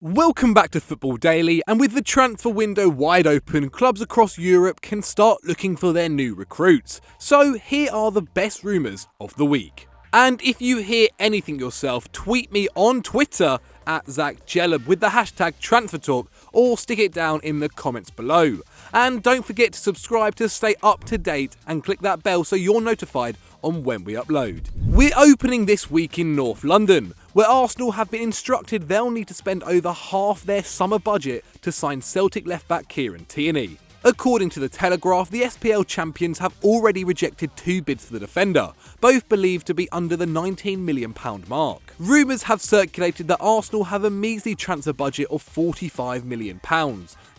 Welcome back to Football Daily, and with the transfer window wide open, clubs across Europe can start looking for their new recruits. So here are the best rumours of the week. And if you hear anything yourself, tweet me on Twitter at ZachJellab with the hashtag TransferTalk or stick it down in the comments below. And don't forget to subscribe to stay up to date and click that bell so you're notified on when we upload. We're opening this week in North London, where Arsenal have been instructed they'll need to spend over half their summer budget to sign Celtic left-back KIERAN Tierney. According to The Telegraph, the SPL champions have already rejected two bids for the defender, both believed to be under the £19 million mark. Rumours have circulated that Arsenal have a measly transfer budget of £45 million,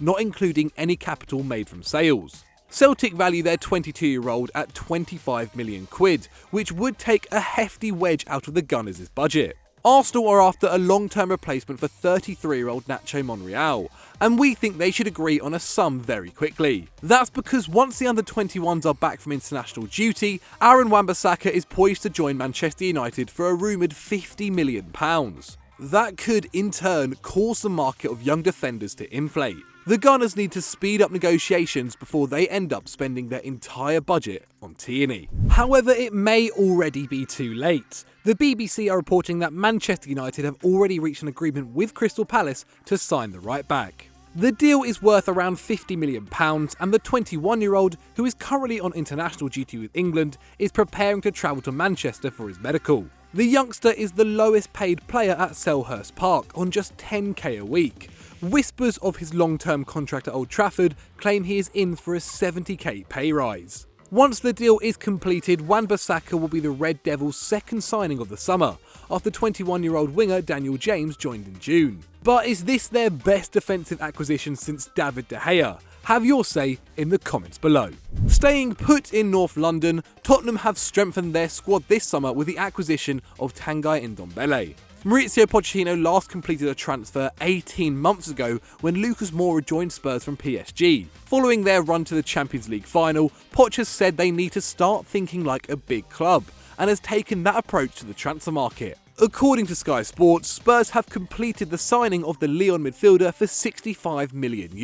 not including any capital made from sales. Celtic value their 22-year-old at £25 million, which would take a hefty wedge out of the Gunners' budget. Arsenal are after a long-term replacement for 33-year-old Nacho Monreal, and we think they should agree on a sum very quickly. That's because once the under-21s are back from international duty, Wan Bissaka is poised to join Manchester United for a rumoured £50 million. That could, in turn, cause the market of young defenders to inflate. The Gunners need to speed up negotiations before they end up spending their entire budget on Tierney. However, it may already be too late. The BBC are reporting that Manchester United have already reached an agreement with Crystal Palace to sign the right back. The deal is worth around £50 million, and the 21-year-old, who is currently on international duty with England, is preparing to travel to Manchester for his medical. The youngster is the lowest paid player at Selhurst Park on just £10k a week. Whispers of his long-term contract at Old Trafford claim he is in for a £70k pay rise. Once the deal is completed, Wan Bissaka will be the Red Devils' second signing of the summer, after 21-year-old winger Daniel James joined in June. But is this their best defensive acquisition since David De Gea? Have your say in the comments below. Staying put in North London, Tottenham have strengthened their squad this summer with the acquisition of Tanguy Ndombele. Mauricio Pochettino last completed a transfer 18 months ago when Lucas Moura joined Spurs from PSG. Following their run to the Champions League final, Poch has said they need to start thinking like a big club and has taken that approach to the transfer market. According to Sky Sports, Spurs have completed the signing of the Lyon midfielder for €65 million.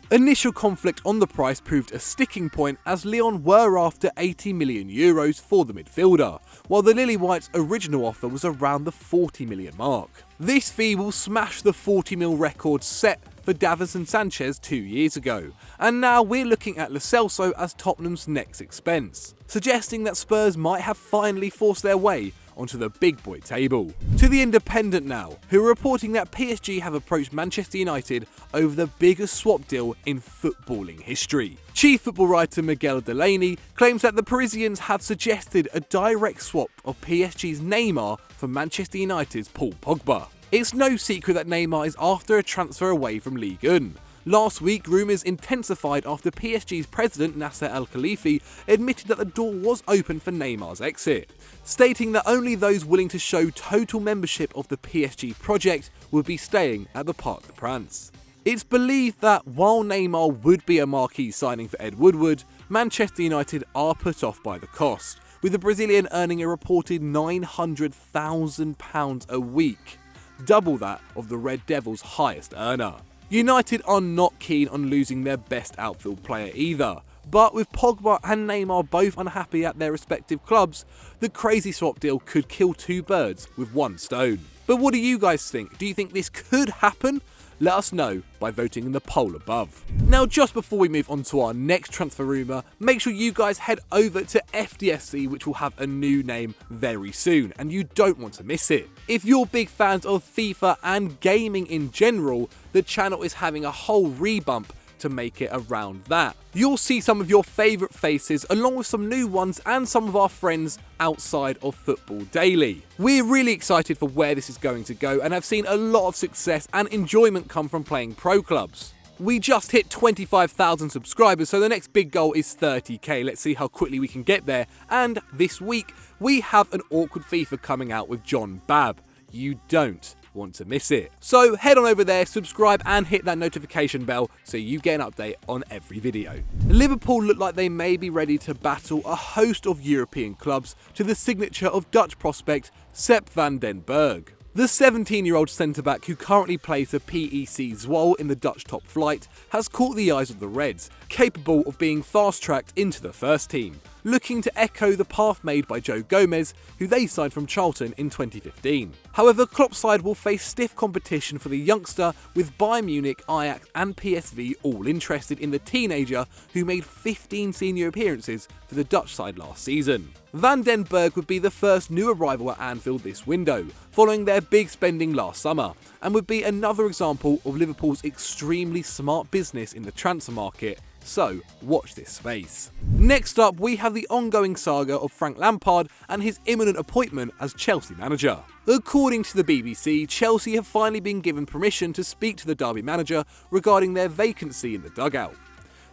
Initial conflict on the price proved a sticking point as Lyon were after €80 million for the midfielder, while the Lily Whites' original offer was around the £40 million mark. This fee will smash the £40 million record set for Davinson Sanchez 2 years ago, and now we're looking at Lo Celso as Tottenham's next expense, suggesting that Spurs might have finally forced their way onto the big boy table. To The Independent now, who are reporting that PSG have approached Manchester United over the biggest swap deal in footballing history. Chief football writer Miguel Delaney claims that the Parisians have suggested a direct swap of PSG's Neymar for Manchester United's Paul Pogba. It's no secret that Neymar is after a transfer away from Ligue 1. Last week, rumours intensified after PSG's president Nasser Al-Khelaifi admitted that the door was open for Neymar's exit, stating that only those willing to show total membership of the PSG project would be staying at the Parc des Princes. It's believed that while Neymar would be a marquee signing for Ed Woodward, Manchester United are put off by the cost, with the Brazilian earning a reported £900,000 a week, double that of the Red Devils' highest earner. United are not keen on losing their best outfield player either, but with Pogba and Neymar both unhappy at their respective clubs, the crazy swap deal could kill two birds with one stone. But what do you guys think? Do you think this could happen? Let us know by voting in the poll above. Now, just before we move on to our next transfer rumour, make sure you guys head over to FDSC, which will have a new name very soon, and you don't want to miss it. If you're big fans of FIFA and gaming in general, the channel is having a whole rebump to make it around that. You'll see some of your favourite faces along with some new ones and some of our friends outside of Football Daily. We're really excited for where this is going to go and have seen a lot of success and enjoyment come from playing pro clubs. We just hit 25,000 subscribers, so the next big goal is 30k. Let's see how quickly we can get there. And this week, we have an awkward FIFA coming out with John Babb. You don't want to miss it. So head on over there, subscribe and hit that notification bell so you get an update on every video. Liverpool look like they may be ready to battle a host of European clubs to the signature of Dutch prospect Sepp van den Berg. The 17-year-old centre-back who currently plays for PEC Zwolle in the Dutch top flight has caught the eyes of the Reds, capable of being fast-tracked into the first team, looking to echo the path made by Joe Gomez, who they signed from Charlton in 2015. However, Klopp's side will face stiff competition for the youngster, with Bayern Munich, Ajax and PSV all interested in the teenager who made 15 senior appearances for the Dutch side last season. Van den Berg would be the first new arrival at Anfield this window, following their big spending last summer, and would be another example of Liverpool's extremely smart business in the transfer market. So, watch this space. Next up, we have the ongoing saga of Frank Lampard and his imminent appointment as Chelsea manager. According to the BBC, Chelsea have finally been given permission to speak to the Derby manager regarding their vacancy in the dugout.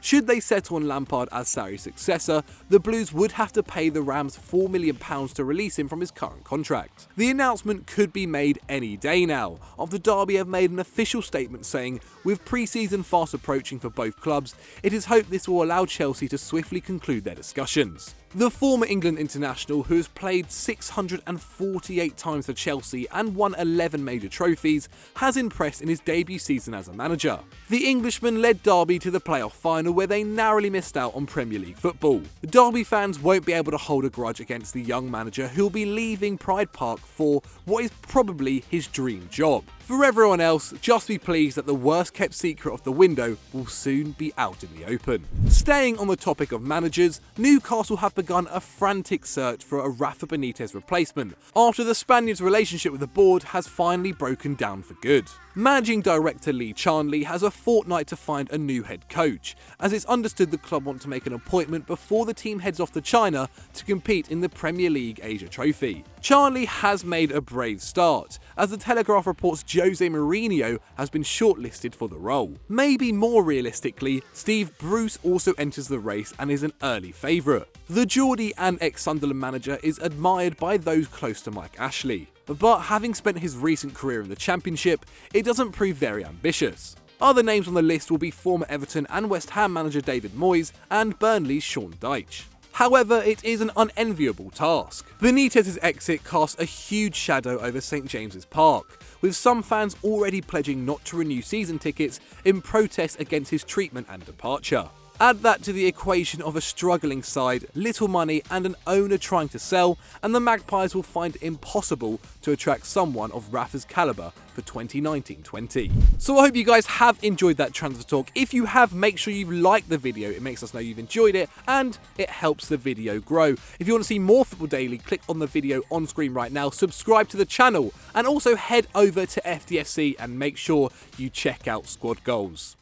Should they settle on Lampard as Sarri's successor, the Blues would have to pay the Rams £4 million to release him from his current contract. The announcement could be made any day now, after Derby have made an official statement saying, with pre-season fast approaching for both clubs, it is hoped this will allow Chelsea to swiftly conclude their discussions. The former England international, who has played 648 times for Chelsea and won 11 major trophies, has impressed in his debut season as a manager. The Englishman led Derby to the playoff final where they narrowly missed out on Premier League football. Derby fans won't be able to hold a grudge against the young manager who'll be leaving Pride Park for what is probably his dream job. For everyone else, just be pleased that the worst kept secret of the window will soon be out in the open. Staying on the topic of managers, Newcastle have begun a frantic search for a Rafa Benitez replacement, after the Spaniard's relationship with the board has finally broken down for good. Managing director Lee Charnley has a fortnight to find a new head coach, as it's understood the club want to make an appointment before the team heads off to China to compete in the Premier League Asia Trophy. Charnley has made a brave start, as the Telegraph reports Jose Mourinho has been shortlisted for the role. Maybe more realistically, Steve Bruce also enters the race and is an early favourite. The Geordie and ex-Sunderland manager is admired by those close to Mike Ashley, but having spent his recent career in the Championship, it doesn't prove very ambitious. Other names on the list will be former Everton and West Ham manager David Moyes and Burnley's Sean Dyche. However, it is an unenviable task. Benitez's exit casts a huge shadow over St James's Park, with some fans already pledging not to renew season tickets in protest against his treatment and departure. Add that to the equation of a struggling side, little money and an owner trying to sell, and the Magpies will find it impossible to attract someone of Rafa's calibre for 2019-20. So I hope you guys have enjoyed that transfer talk. If you have, make sure you've liked the video, it makes us know you've enjoyed it and it helps the video grow. If you want to see more Football Daily, click on the video on screen right now, subscribe to the channel and also head over to FDFC and make sure you check out Squad Goals.